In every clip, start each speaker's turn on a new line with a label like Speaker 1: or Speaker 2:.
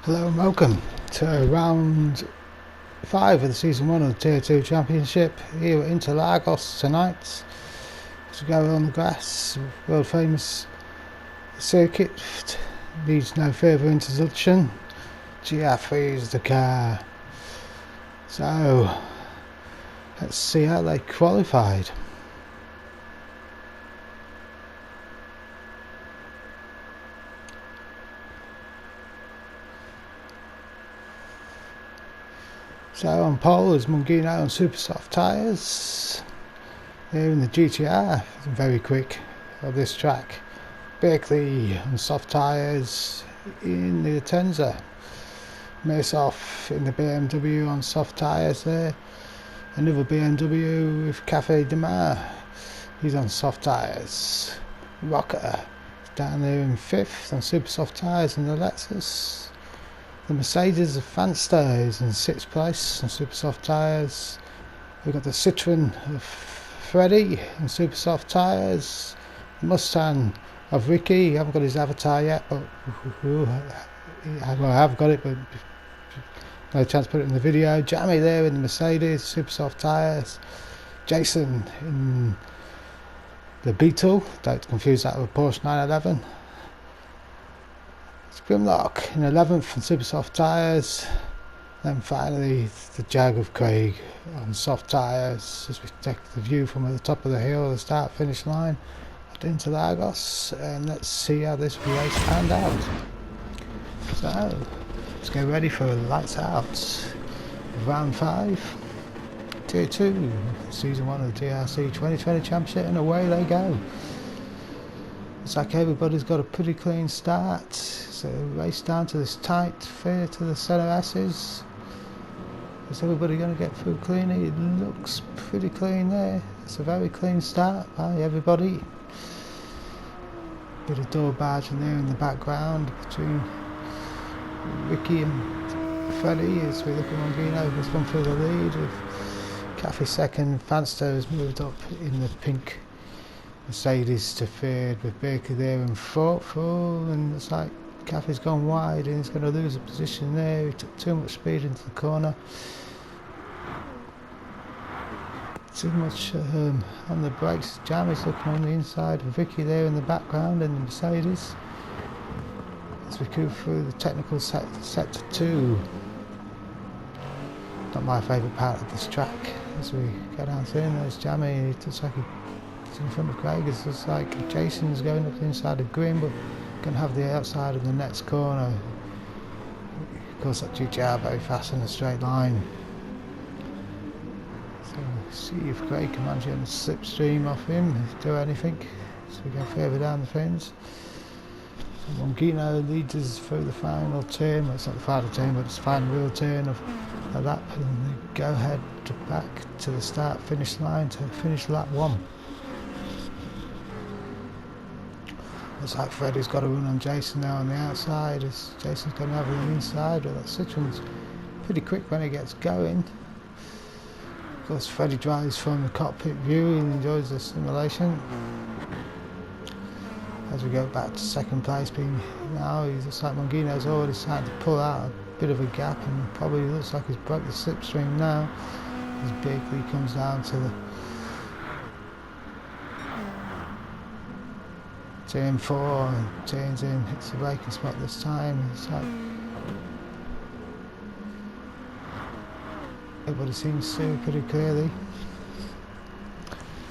Speaker 1: Hello and welcome to round 5 of the season 1 of the Tier 2 Championship here at Interlagos tonight. As we go on the grass, world famous circuit, needs no further introduction. GR3 is the car. So let's see how they qualified. So on pole is Mungino on super soft tyres. They're in the GTR, very quick of this track. Berkeley on soft tyres in the Atenza. Mershoff in the BMW on soft tyres there. Another BMW with Cafe de Mar. He's on soft tyres. Rocker down there in 5th on super soft tyres in the Lexus. The Mercedes Fansta is in 6th place on super soft tyres. We've got the Citroen of Freddie in super soft tyres. The Mustang of Ricky, I haven't got his avatar yet, but I have got it, but no chance to put it in the video. Jamie there in the Mercedes super soft tyres. Jason in the Beetle, don't confuse that with a Porsche 911. Grimlock in 11th on super soft tyres. Then finally the Jag of Craig on soft tyres as we take the view from the top of the hill, the start finish line at Interlagos, and let's see how this race panned out. So let's get ready for lights out. Round 5, Tier 2, Season 1 of the DRC 2020 Championship, and away they go. It's like everybody's got a pretty clean start. So race down to this tight fair to the centre S's. Is everybody going to get through cleanly? It looks pretty clean there. It's a very clean start by everybody. Bit of door barging there in the background between Ricky and Freddie as we look at Mongino, who's gone through the lead with Cafe second. Fansta has moved up in the pink Mercedes to third with Baker there in fourth. And it's like Cafe's gone wide and he's going to lose a position there. He took too much speed into the corner. Too much on the brakes. Jamie's looking on the inside with Vicky there in the background and the Mercedes. As we go through the technical sector 2. Not my favourite part of this track. As we go down through, there's Jamie. It looks like he's in front of Craig. It's just like Jason's going up the inside of green, but going to have the outside of the next corner. Of course, that GTR very fast in a straight line. So see if Craig can manage to get a slipstream off him, do anything. So we go further down the fence. Mongino leads us through the final turn. Well, it's not the final turn, but it's the final real turn of a lap, and they go ahead back to the start finish line to finish lap 1. Looks like Freddie's got a run on Jason now on the outside, as Jason's going to have the inside, but that Citroen's pretty quick when it gets going. Of course, Freddie drives from the cockpit view and enjoys the simulation. As we go back to second place, being now he looks like Mongino's already starting to pull out a bit of a gap, and probably looks like he's broke the slipstream now. As Berkeley comes down to the turn 4 and turns in, hits the braking spot this time. It's like everybody seems to see pretty clearly.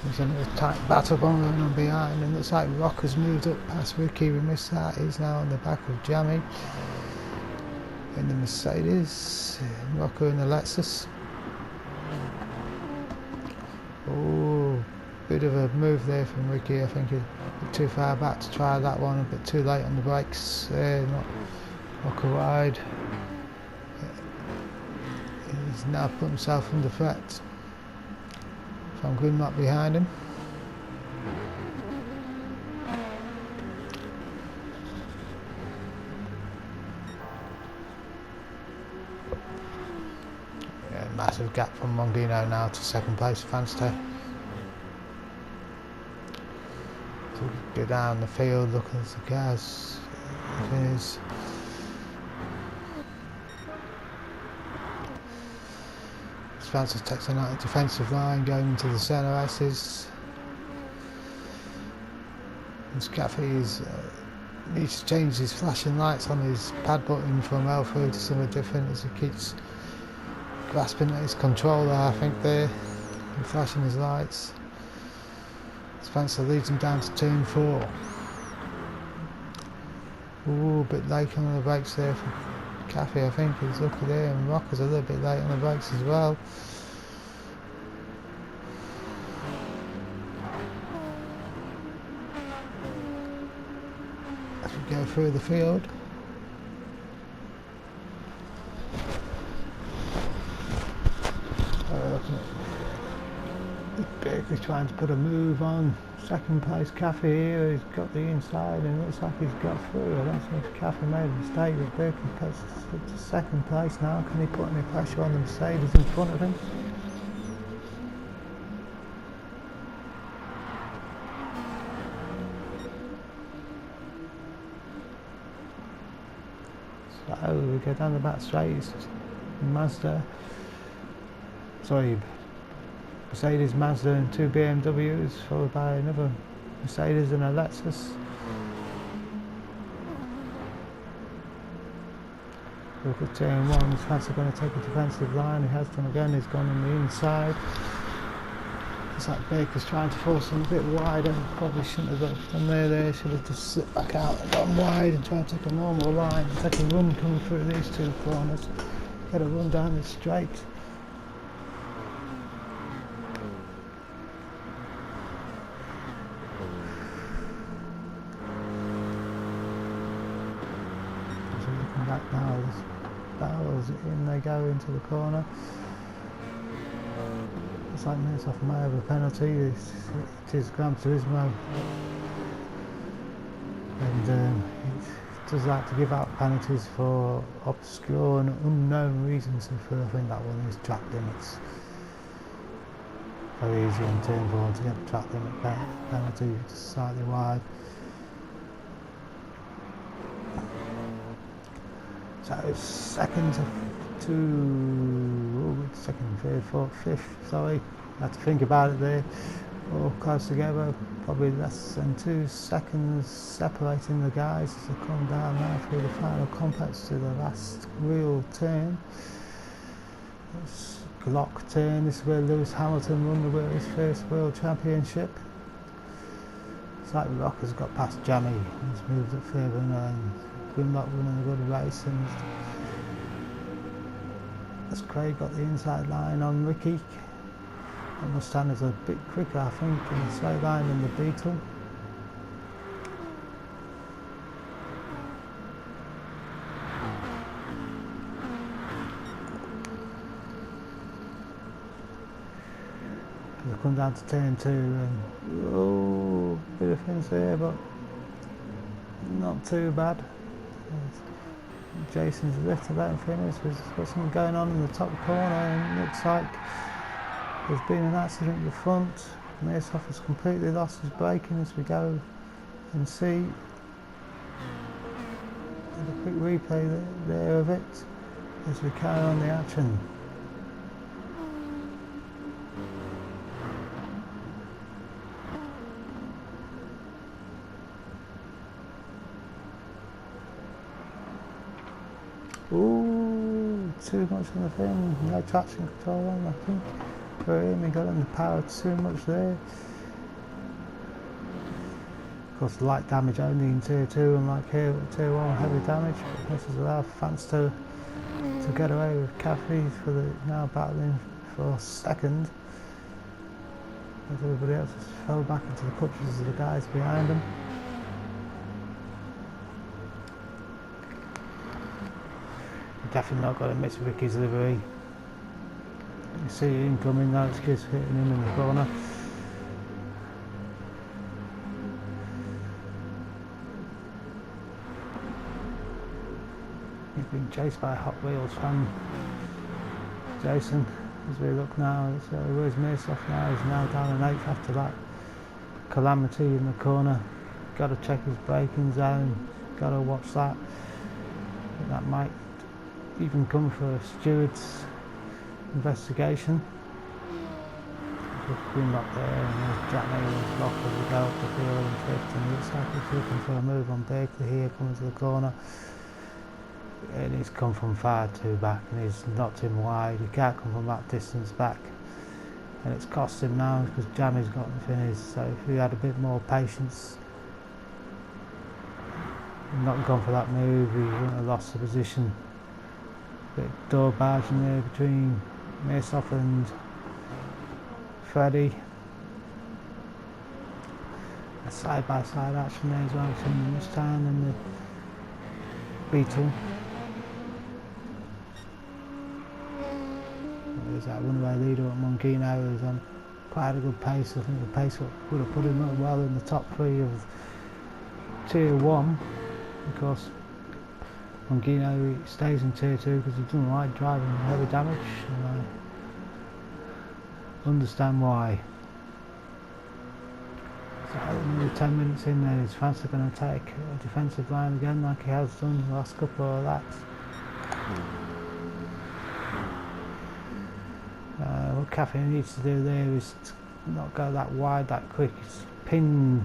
Speaker 1: There's another tight battle going on behind, and looks like Rocker's moved up past Ricky. We missed that. He's now on the back of Jamie in the Mercedes. Rocker in the Lexus. Oh, bit of a move there from Ricky. I think he's a bit too far back to try that one, a bit too late on the brakes. Not Rocker wide. He's now put himself under threat from Grimlock behind him. Yeah, massive gap from Mongino now to second place, Fansta. So we go down the field looking at the cars. Spencer takes a nice defensive line going into the centre S's. And Scaffi's needs to change his flashing lights on his pad button from L3 to something different as he keeps grasping at his controller, I think, there, and flashing his lights. Spencer leads him down to turn 4. Ooh, a bit late on the brakes there for Caffey, I think. He's lucky there, and Rocker's a little bit late on the brakes as well. As we go through the field, Berkeley's trying to put a move on second place Caffey here. He's got the inside and it looks like he's got through. I don't think Caffey made a mistake, but Berkeley cuts to second place now. Can he put any pressure on the Mercedes in front of him? So we go down the back straight. Mercedes, Mazda and 2 BMWs, followed by another Mercedes and a Lexus. Look at turn 1, Spencer going to take a defensive line. He has done again, he's gone on the inside. It's like Baker's trying to force him a bit wider. Probably shouldn't have done there, should have just slipped back out and gone wide and tried to take a normal line, take a run coming through these 2 corners, get a run down the straight. Back now, barrels in, they go into the corner. It's like minutes off may have a penalty. It is Gran Turismo, and it does like to give out penalties for obscure and unknown reasons. And I think that one is track limits. Very easy on turn 4 to get the track limit penalty, just slightly wide. So it's second, third, fourth, fifth, sorry. I had to think about it there. All close together, probably less than 2 seconds separating the guys as they come down now through the final complex to the last real turn. It's Glock turn, this is where Lewis Hamilton won his first World Championship. It's like Rocker's got past Jammy, he's moved up further and Grimlock running a good race, and as Craig got the inside line on Ricky. The Mustang is a bit quicker, I think, in the straight line than the Beetle. We've come down to turn 2 and oh, bit of things there, but not too bad. Jason's a little bit finished. There's got something going on in the top corner, and it looks like there's been an accident at the front. Mearsoff has completely lost his braking as we go and see. A quick replay there of it as we carry on the action. Ooh, too much on the thing, no traction control on, I think. For him, he got in the power too much there. Of course, light damage only in tier 2, and like here at tier 1, heavy damage. But this has allowed fans to get away with Caffey for the now battling for second. As everybody else has fell back into the clutches of the guys behind them. Definitely not got to miss Ricky's livery. You see him coming, now it's just hitting him in the corner. He's being chased by a Hot Wheels fan, Jason. As we look now, where's Mearsoff now? He's now down an 8th after that calamity in the corner. Got to check his braking zone, got to watch that. That might even come for stewards investigation. Just been up there and there's Jack Naylor's lock as we go up the field and drift, and it looks like he's looking for a move on Berkeley here, comes to the corner. And he's come from far too back and he's knocked him wide. He can't come from that distance back, and it's cost him now because Jammy's got him finished. So if he had a bit more patience and not gone for that move, he wouldn't have lost the position. Bit of door barging there between Maysoff and Freddie. A side by side action there as well between the Mustang and the Beetle. There's that runaway leader at Monkey now, who's on quite a good pace. I think the pace would have put him well in the top 3 of Tier 1. Of course, Monkey stays in Tier 2 because he doesn't like driving heavy damage, and I understand why. So only 10 minutes in there, is Francis going to take a defensive line again like he has done the last couple of laps? What Cafe needs to do there is not go that wide that quick. It's pin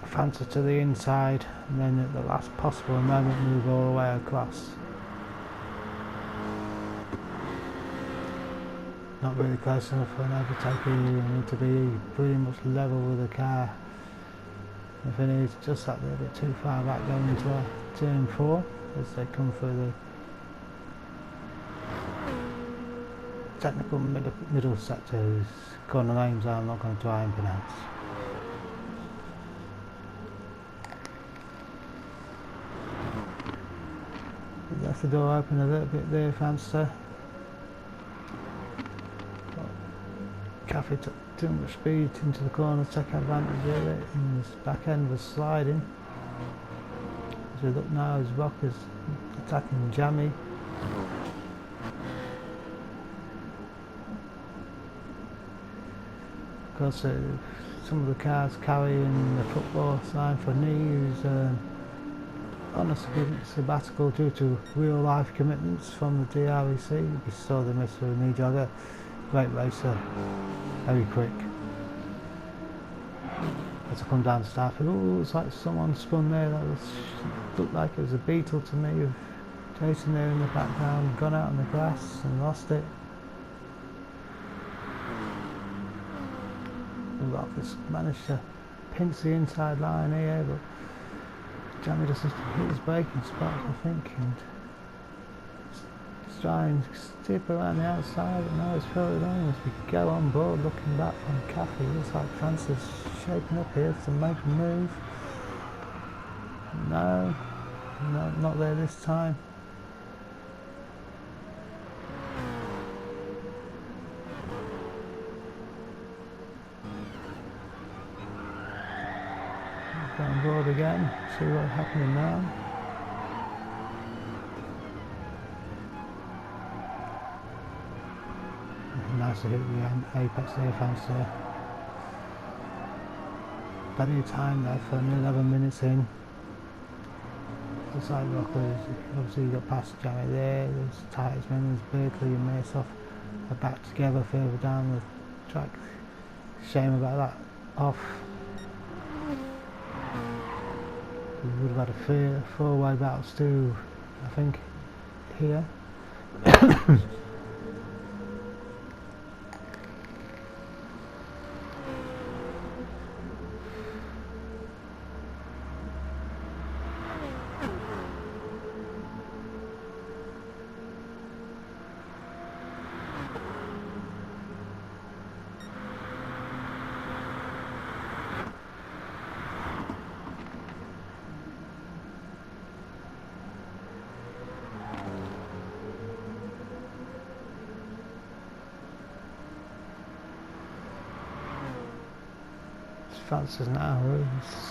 Speaker 1: Francis to the inside and then at the last possible moment move all the way across. Not really close enough for an overtaker. You need to be pretty much level with the car. If it is just that little bit too far back going into turn 4 as they come through the technical middle sector, whose corner names I'm not going to try and pronounce. He left the door open a little bit there, Franster. Cafe took too much speed into the corner to take advantage of it, and his back end was sliding. As we look now, his Rock is attacking Jammy. Of course, some of the cars carrying the football sign for knee, who's on a sabbatical due to real life commitments from the DREC. We saw the miss for a knee jogger. Great racer, very quick. As I come down to Starfield, oh, it's like someone spun there. That looked like it was a Beetle to me, with Jason there in the background, gone out on the grass and lost it. The Rock has managed to pinch the inside line here, but Jammy just hit his braking spot, I think, and try and step around the outside, but now it's further on as we go on board. Looking back from Cathy, looks like Francis shaping up here to make a move. No, not there this time. Go on board again, see what's happening now. Nice to hit the apex there, Francis. Plenty of time there for 11 minutes in. The side rockers, obviously you got past Jammy there, there's Titusman, there's Berkeley and Maysoff are back together further down the track. Shame about that off. We would have had a four-way battle still, I think, here. Francis now,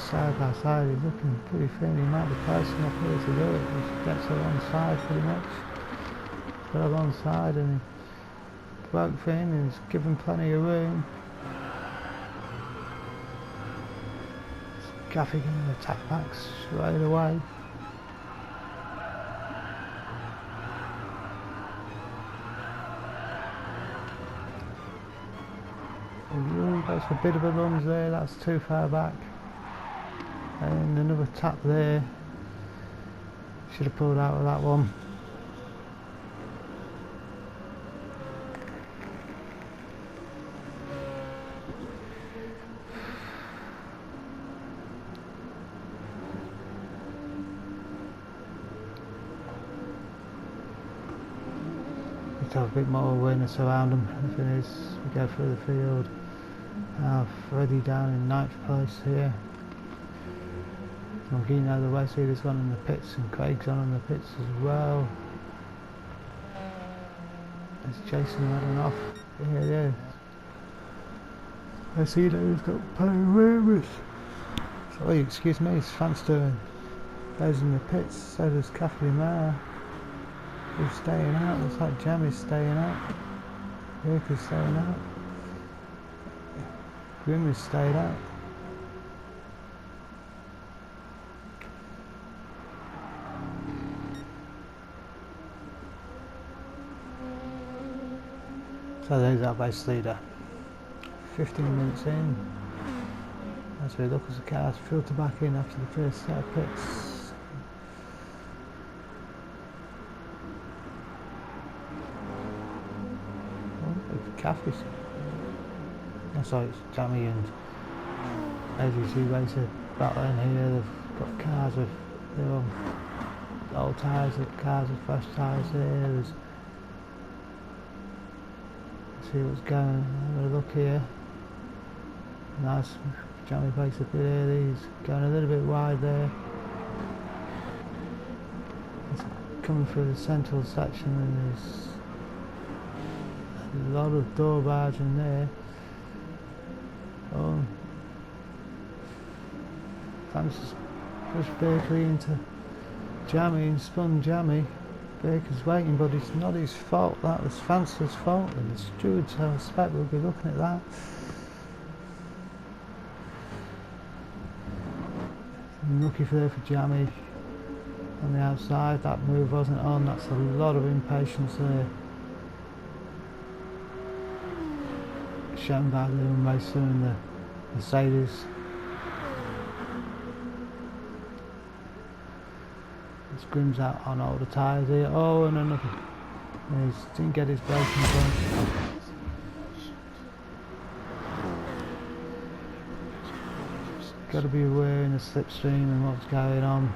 Speaker 1: side by side, he's looking pretty thin. He might be close enough here to do it. He gets alongside pretty much. Got alongside and he broke thin and he's given plenty of room. Gaffey going to attack back straight away. That's a bit of a lunge there, that's too far back. And another tap there. Should have pulled out of that one. Need to have a bit more awareness around them. The thing is, we go through the field. Freddie down in 9th place here. Mongino, the race leader's on in the pits, and Craig's on in the pits as well. There's Jason running off. Yeah. Race leader's got pyramids. Sorry, excuse me, it's Fanster. Those in the pits, so does Kathleen Maher. Who's staying out? Looks like Jammy's staying out. Baker's staying out. Grim has stayed out. So there's our base leader. 15 minutes in. As we look as the cars filter back in after the first set of pits. Oh, Caffey's. Oh, sorry, it's Jammy and ADT Racer battling here. They've got cars with their old tyres, cars with fresh tyres here. See what's going. Have a look here. Nice. Jammy breaks a bit early. He's going a little bit wide there. He's coming through the central section, and there's a lot of door barging there. Francis pushed Berkeley into Jammy and spun Jammy. Baker's waiting, but it's not his fault. That was Francis' fault, and the stewards, I suspect, will be looking at that. Lucky there for Jammy on the outside. That move wasn't on. That's a lot of impatience there, shown by the racer and the Mercedes. Grim's out on all the tyres here. Oh, and another. He didn't get his braking done. Got to be aware in the slipstream and what's going on.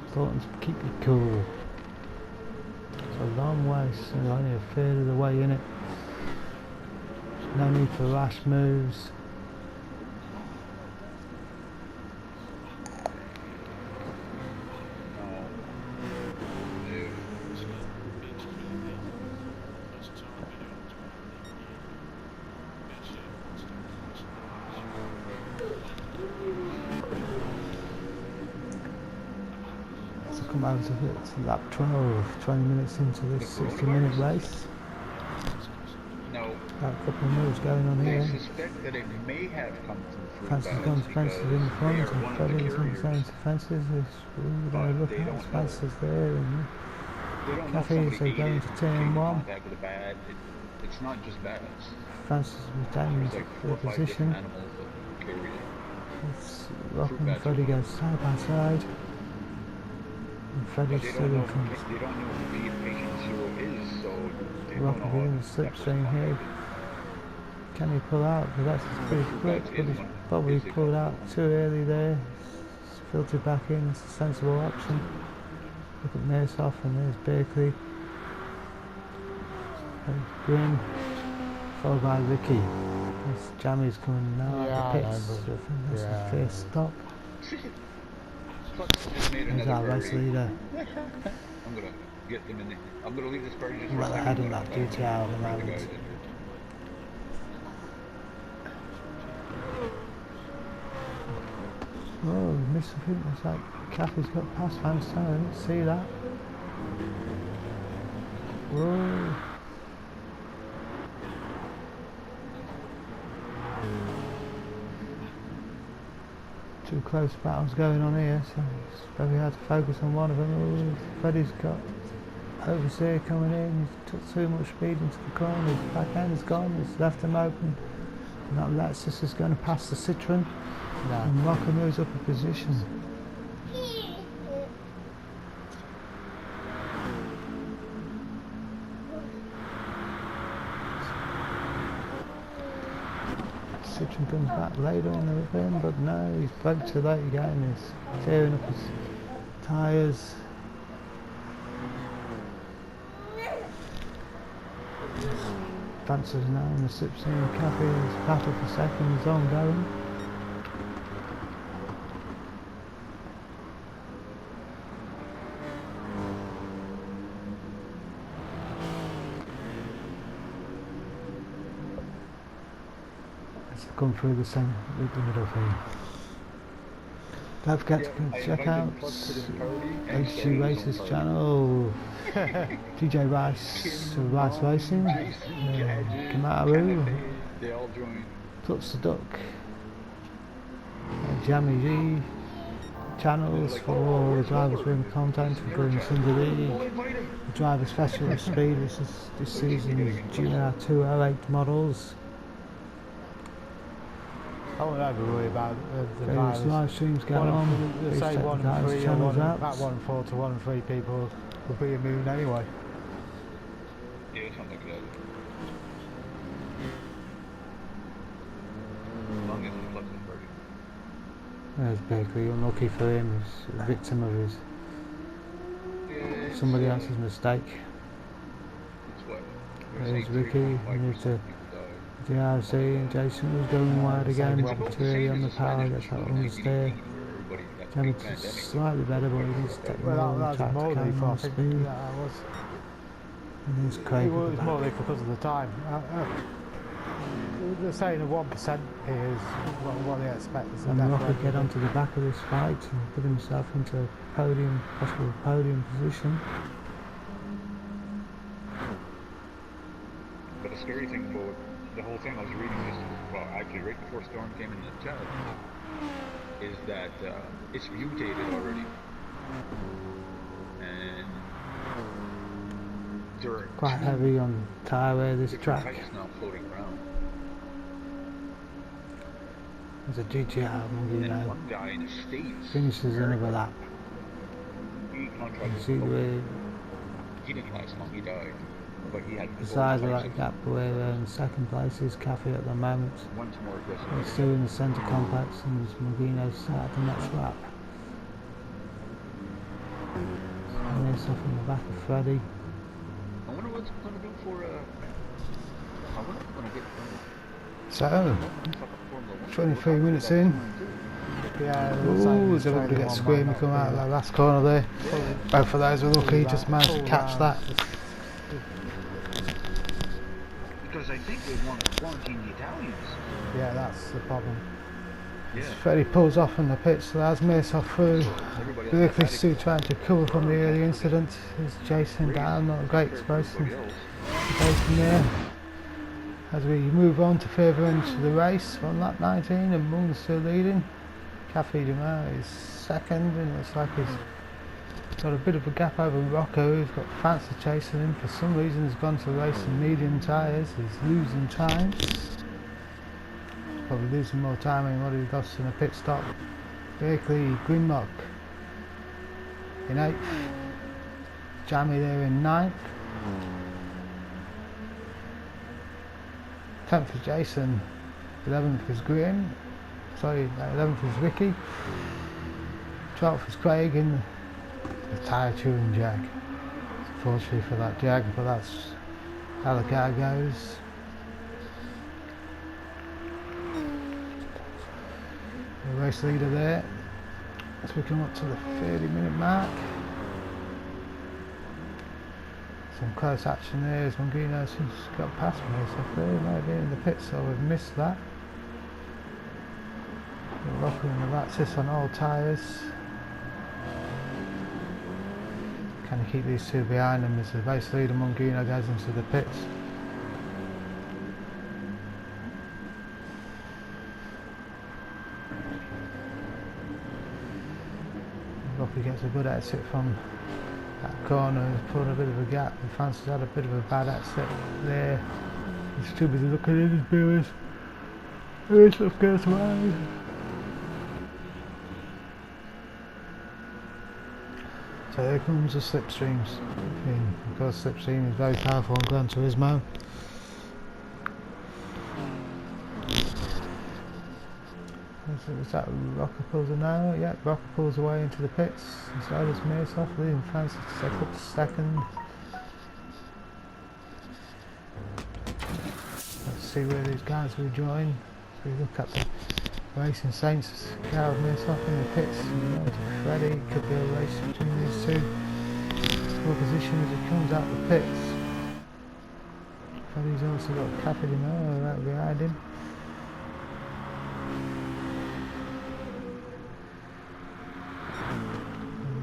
Speaker 1: Important to keep you cool. It's a long way, so only a third of the way in it. No need for rash moves. So come out to lap 12, 20 minutes into this 60-minute race. Got a couple of moves going on here.
Speaker 2: They suspect that it may have come through
Speaker 1: Francis has gone to Francis in the front, and Freddie isn't saying to Francis. We're going to look at Francis there, and Cafe is going to turn one.
Speaker 2: It's not just bats.
Speaker 1: Francis retains the position. It's Rock and Freddie goes side by side, and Freddie's still in front.
Speaker 2: They don't know who the patient zero is, so
Speaker 1: Rock will be in the slipstream here. Can he pull out? Because that's pretty quick, but he's probably pulled out too early there. It's filtered back in, it's a sensible option. Look at Mersoff, and there's Berkeley. And Grim, followed by Ricky. This Jammy's coming now at the pits. I think that's the first stop. There's our race leader.
Speaker 2: I'm gonna get them in. I'm gonna leave this party just
Speaker 1: well ahead in that DTR at the moment. Oh, missed the thing. It's like Caffey's got past Van Star. I didn't see that. Whoa. Two close battles going on here, so it's very hard to focus on one of them. Oh, Freddie's got overseer coming in, he's took too much speed into the corner, his back end's gone, he's left him open. And that Lexus is going to pass the Citroen, and Rocker moves up a position. Citroen comes back later on the rim, but no, he's broke too late again, he's tearing up his tyres. Dancers now in the Sipsing Cafe, his battle for second is ongoing. Come through the middle thing. Don't forget to check out HG Races channel, DJ Rice, Rice Racing, Kamaru, Clutch the Duck, Jammy G channels for all the Drivers Room content, including Sunday League, the Driver Special Speed, this season's GR208 models.
Speaker 3: I won't ever worry about the
Speaker 1: various live streams going on.
Speaker 3: Say 1 and 3 or about 1 and 4 to 1 and 3 people will be immune anyway.
Speaker 2: Yeah, it's not like that. As long as it's flexible for you.
Speaker 1: There's Bakley, unlucky for him, he's a victim of his somebody else's mistake.
Speaker 2: It's what?
Speaker 1: There's Ricky, he moved to DRC, and Jason was going wide again, too early on the power, gets that understeer. Jamie's slightly better, but he needs to take more on the track to carry more speed. And there's Craig.
Speaker 3: It was more because of the time. They're saying a 1% is what they expect.
Speaker 1: And Rocker get onto the back of this fight and put himself into a podium, possible podium position.
Speaker 2: But the scary thing for the whole thing I was reading this, well, actually right before Storm came in the chat, is that it's mutated already. And
Speaker 1: quite heavy on tyre wear this track.
Speaker 2: It's not floating around.
Speaker 1: There's a GTR, you know,
Speaker 2: one guy in the States
Speaker 1: finishes another lap.
Speaker 2: He contracted.
Speaker 1: See the way
Speaker 2: He didn't last long, he died. But he had
Speaker 1: the size of that gap where in second place is Cafe at the moment.
Speaker 2: One's more aggressive.
Speaker 1: It's still in the centre complex and Mugino's started the next lap. And there's stuff in the back of Freddie.
Speaker 2: I wonder what's going to do for I wonder what's going to get
Speaker 1: So 23 minutes in.
Speaker 3: Yeah,
Speaker 1: ooh, there's everybody gets screaming come out of that last corner there. Both of those were lucky, just managed to catch that.
Speaker 2: Because I think they want to quarantine the Italians.
Speaker 3: Yeah, that's the problem.
Speaker 2: Yeah.
Speaker 1: Freddie pulls off from the pits, so as Mace off through. Berkeley Sue trying to cover from the early incident. Is Jason down, not a great exposure from there. As we move on to further into the race on lap 19 and Moon still leading. Cafe Dumar is second and it looks like he's got a bit of a gap over Rocco, who's got Fancy chasing him. For some reason he's gone to race in medium tyres, he's losing time. Probably losing more time than what he lost in a pit stop. Berkeley Grimlock in 8th. Jammy there in 9th. 10th is Jason, 11th is Graham, 11th is Ricky, 12th is Craig in the tyre chewing Jag. Unfortunately for that Jag, but that's how the car goes. The race leader there as we come up to the 30-minute mark. Some close action there as Mungino seems to got past me, so they might be in the pit, so we've missed that. The Rocker and the Ratsis on all tyres. Can he keep these two behind him as the race leader Mungino goes into the pits? That's a good exit from that corner. He's put a bit of a gap, and Francis had a bit of a bad exit there. He's too busy looking in his mirrors. His stuff goes wide. So here comes the slipstreams. Of course, slipstream is very powerful on Gran Turismo. Was that Rocker pulls now? Yeah, Rocker pulls away into the pits. And so does Mearsoff, leaving Francis to take up to second. Let's see where these guys will join. So we look at the Racing Saints, Carol Mearsoff in the pits. Freddie, could be a race between these two. Full position as he comes out the pits. Freddie's also got Cafe Di Meo right behind him.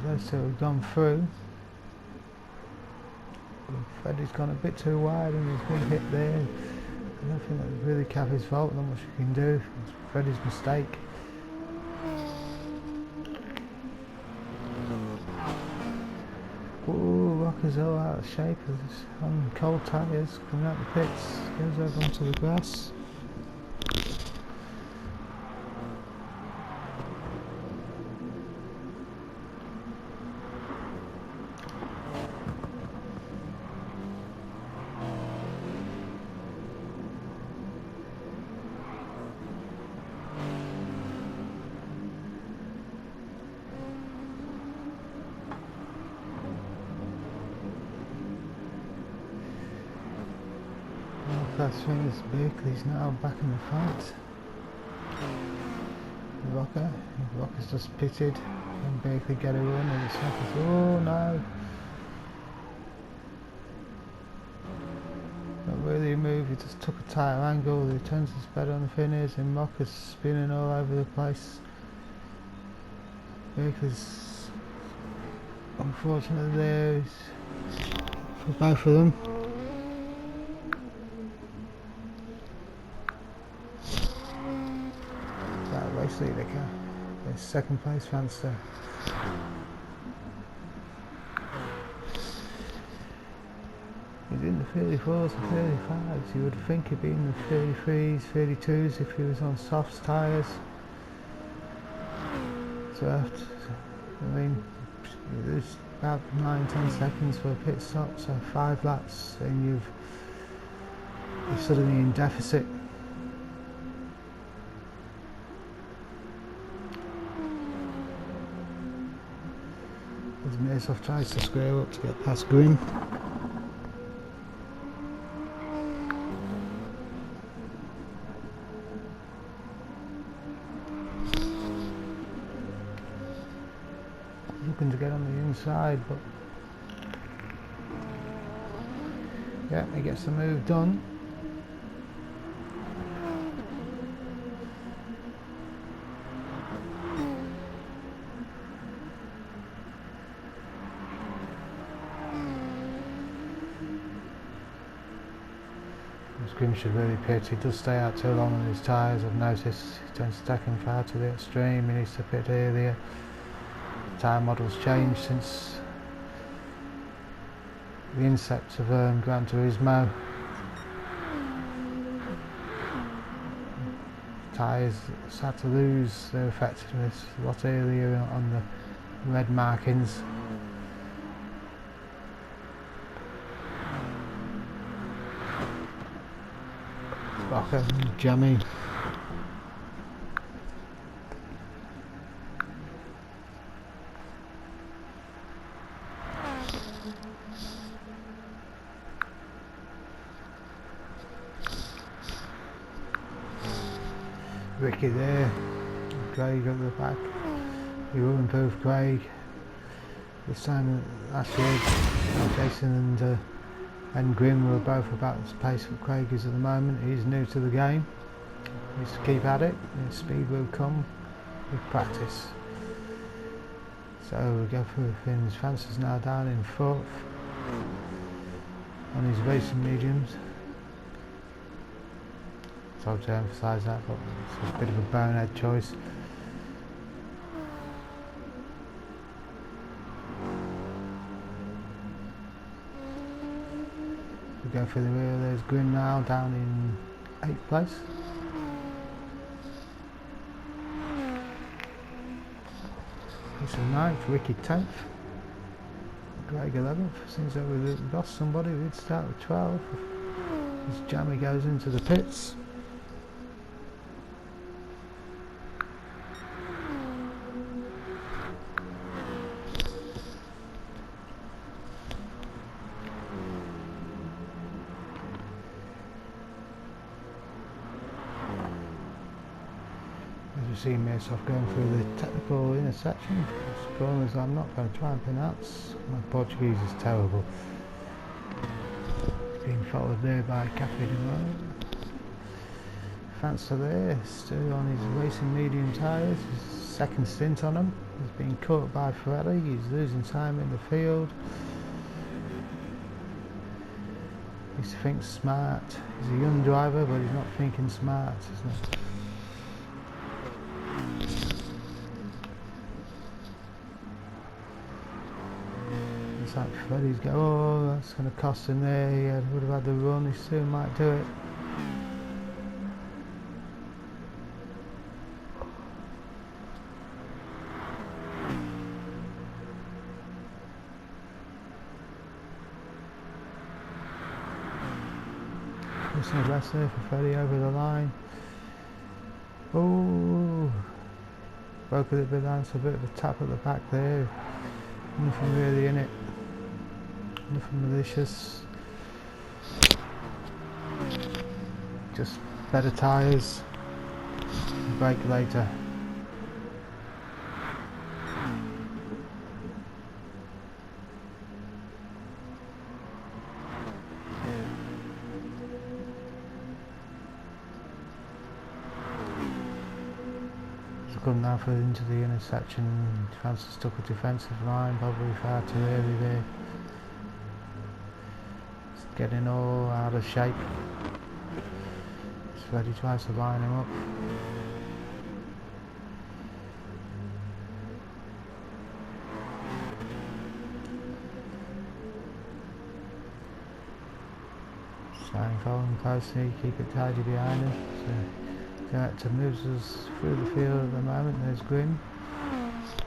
Speaker 1: Those two have gone through. Freddie's gone a bit too wide and he's been hit there. I don't think that's really Caffey's fault, not much you can do. It's Freddie's mistake. Ooh, Rocker's all out of shape. He's on cold tyres coming out the pits. Goes over onto the grass. That's thing is Berkeley's now back in the front. Rocker's just pitted and Berkeley get a run and it's like, oh no. Not really a move, he just took a tighter angle, he turns his bed on the finish and Rocker's spinning all over the place. Berkeley's unfortunately there for both of them. The second place Fanster. He's in the 34s and 35s. You would think he'd be in the 33s, 32s if he was on soft tyres. So I mean, there's about 9-10 seconds for a pit stop, so 5 laps, and you're suddenly in deficit. As Mearsoff tries to square up to get past Grimm. Looking to get on the inside, but yeah, he gets the move done. Grimm should really pit. He does stay out too long on his tyres. I've noticed he tends to take him far to the extreme. He needs to pit earlier. Tyre model's changed since the incept of Gran Turismo. Tyres had to lose their effectiveness a lot earlier on the red markings. Rocker jamming. Ricky there, Craig at the back. He will improve Craig. This time last year, Jason and Grimm were both about the pace that Craig is at the moment. He's new to the game. He needs to keep at it. His speed will come with practice. So we go through things. Francis now down in 4th on his racing mediums. Sorry to emphasise that, but it's a bit of a bonehead choice. go for the rear. There's Grim now down in 8th place. It's a 9th, Ricky 10th, Greg 11th. Seems like we've lost somebody. We'd start with 12. As Jammy goes into the pits. See myself going through the technical intersection. Corners I'm not going to try and pronounce. My Portuguese is terrible. Being followed there by Cafe de Mo. Fancer there, still on his racing medium tyres. His second stint on them. He's being caught by Ferrari. He's losing time in the field. He thinks smart. He's a young driver, but he's not thinking smart, isn't he? Like Freddie's go, oh, that's going to cost him there. He would have had the run, he soon might do it. Missing a rest there for Freddie over the line. Oh, broke a little bit down, so a bit of a tap at the back there. Nothing really in it. Nothing malicious. Just better tyres. Brake later. Come now for into the intersection. Francis took a defensive line, probably far too early there. It's getting all out of shape. Freddie tries to line him up. Trying to follow him closely, keep it tidy behind him. Director moves us through the field at the moment. There's Grim,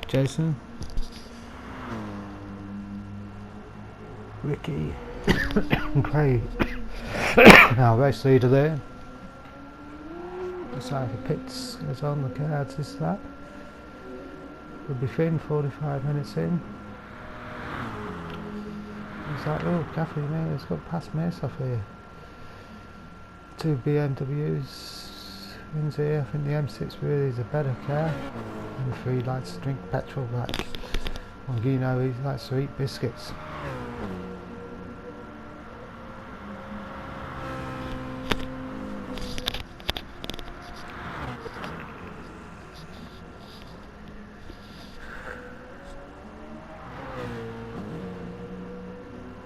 Speaker 1: Jason, Ricky, and Craig. Now race leader there. Decide for pits is on the cards this lap. We'll be fin 45 minutes in. It's like, oh, Cafe Mayor's got past Mace off here. 2 BMWs. Wins here. I think the M6 really is a better car. And the 3 likes to drink petrol like Mongino, he likes to eat biscuits.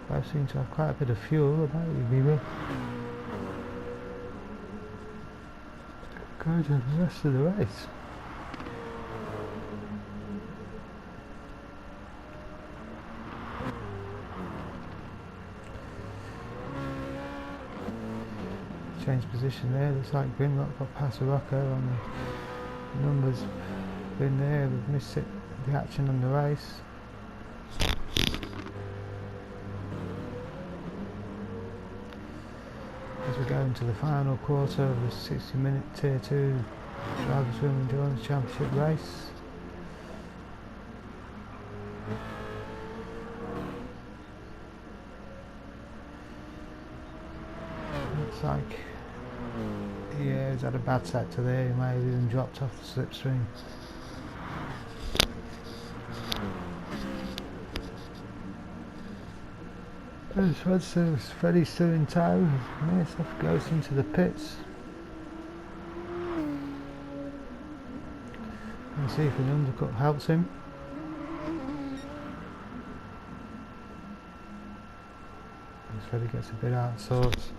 Speaker 1: Both seem to have quite a bit of fuel, that would be real. Go to the rest of the race. Change position there, looks like Grimlock got past Rocco on the numbers. Been there, we've missed it, the action on the race. As we go into the final quarter of the 60-minute Tier 2 Drivers' Swim Endurance Championship race. Looks like he's had a bad sector there, he may have even dropped off the slipstream. Freddie's still in tow. Stuff goes into the pits. Let's see if an undercut helps him. Freddie gets a bit out of sorts.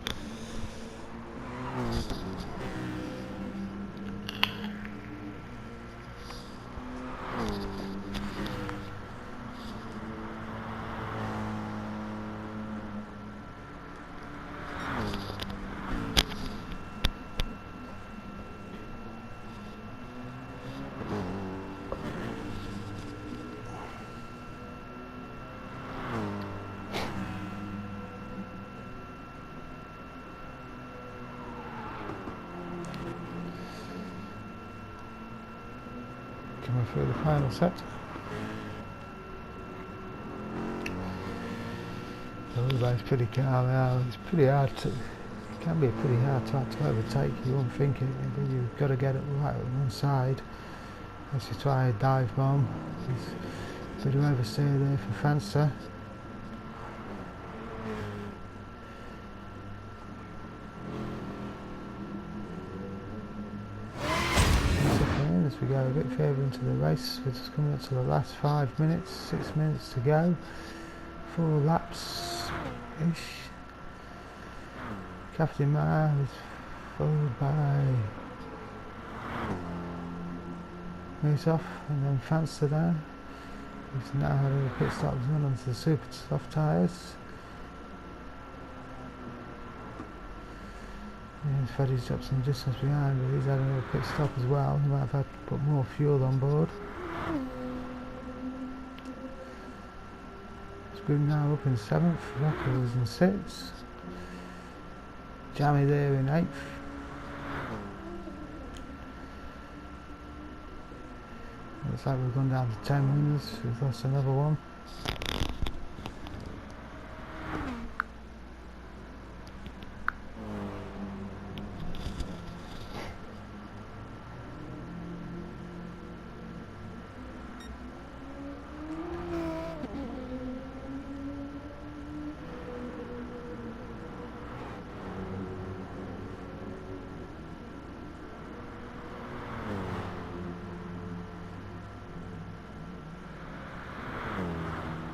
Speaker 1: coming through the final sector. Everybody's pretty calm now. It's pretty hard to, it can be a pretty hard track to overtake. You won't think it, but you've got to get it right on one side as you try a dive bomb. There's a bit of oversteer there for Fancer. As we go a bit further into the race, we're just coming up to the last 5 minutes, 6 minutes to go, 4 laps ish. Captain Mar is followed by Moose off and then Fancer down. He's now had a pit stop run onto the super soft tyres. Freddie's dropped some distance behind, but he's had another pit stop as well. He might have had to put more fuel on board. Spoon now up in 7th, Rocker was in 6th. Jammy there in 8th. Looks like we've gone down to 10 wins, we've lost another one.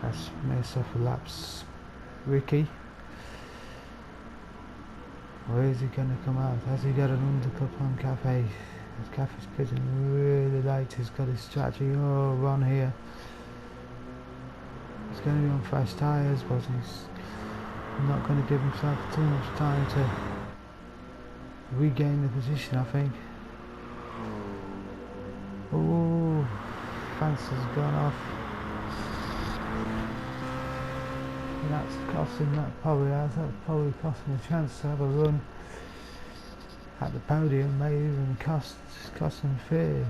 Speaker 1: That's mess off the laps. Ricky. Where is he going to come out? Has he got an undercut on Cafe? Cafe's pitting really late. He's got his strategy all on here. He's going to be on fresh tyres, but he's not going to give himself too much time to regain the position, I think. Oh, Fancer's gone off. And that's costing that probably costing a chance to have a run at the podium, may even cost him third.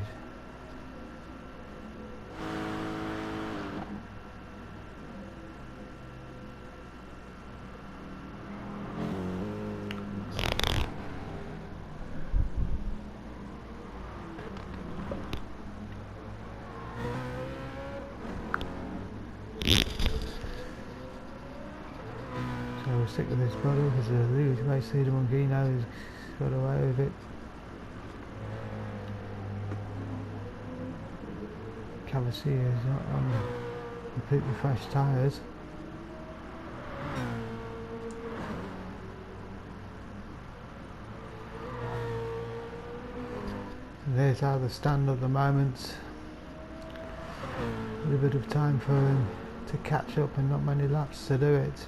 Speaker 1: So we'll stick with this bottle because the race leader Mungino has got away with it. Cavalier is not on completely fresh tyres. There's how they stand at the moment. A little bit of time for him to catch up and not many laps to do it.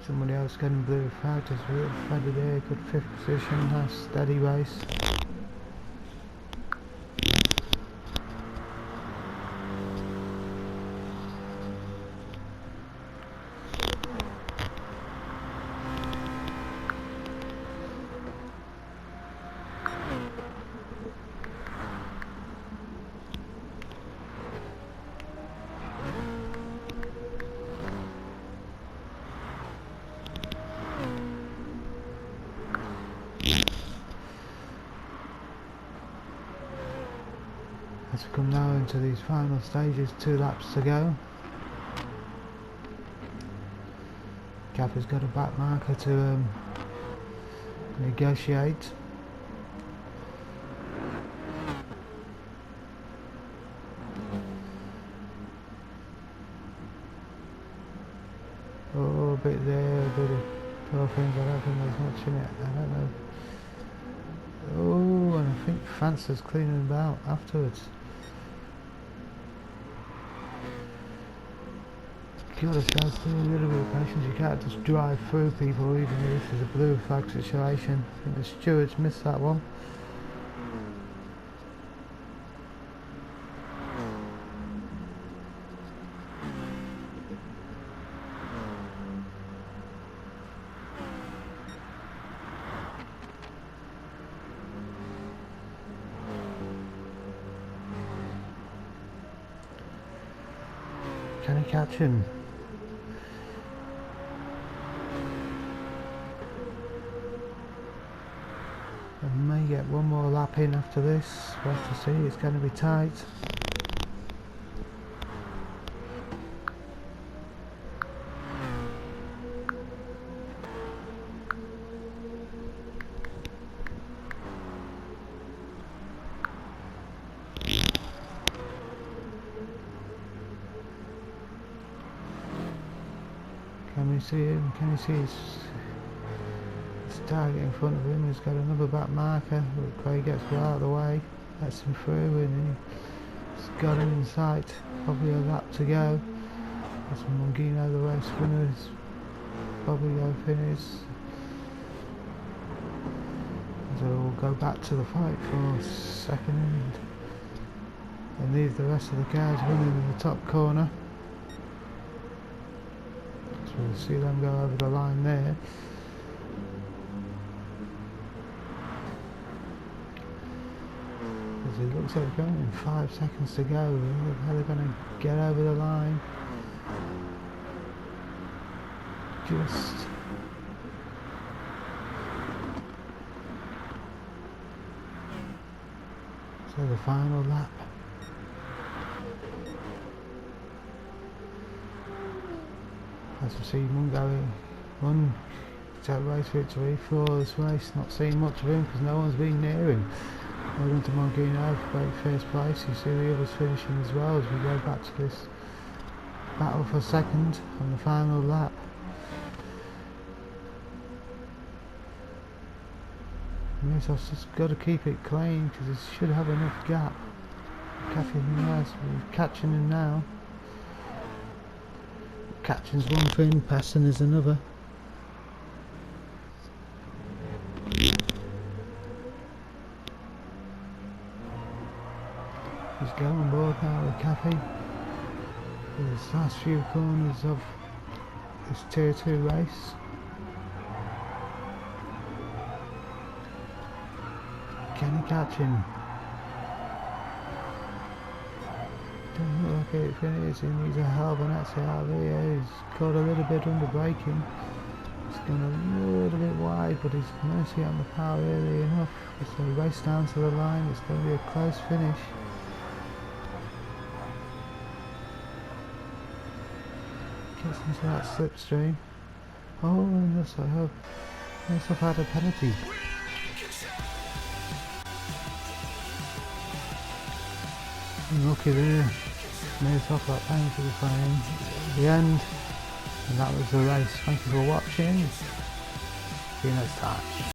Speaker 1: Somebody else getting blue flagged as well. Freddie there, good 5th position, nice steady race. As we come now into these final stages, 2 laps to go. Gav has got a back marker to negotiate. Oh, a bit there, a bit of puffing, but I don't think there's much in it. I don't know. Oh, and I think Fancer's cleaning about afterwards. Got to show a little bit of patience. You can't just drive through people even if there's a blue flag situation. I think the stewards missed that one. Can he catch him? I may get one more lap in after this. We'll have to see, it's going to be tight. Can we see him? Can you see his target in front of him? He's got another back marker. Craig gets well out of the way, lets him through, and he's got him in sight. Probably a lap to go. That's Mungino, the race winner, is probably going to finish. So we'll go back to the fight for second and leave the rest of the cars running in the top corner. So we'll see them go over the line there. As it looks like it's going in 5 seconds to go. How they're going to get over the line? Just so the final lap. As we see Mungo won race victory for this race. Not seeing much of him because no one's been near him. Well done to Mungino for great first place. You see the others finishing as well as we go back to this battle for second on the final lap. I've just got to keep it clean because it should have enough gap. Catching him now. Catching's one thing, passing is another. He's going on board now with Cafe. These last few corners of this Tier 2 race. Can he catch him? Doesn't look like it finishes. He needs a hell of an exit out of here. He's got a little bit under braking. He's gone a little bit wide, but he's managed to get on the power early enough. So he raced down to the line. It's going to be a close finish. Gets into that slipstream. Oh, and must have had a penalty. Unlucky there, made off that penalty fine at the end, and that was the race. Thank you for watching, see you next time.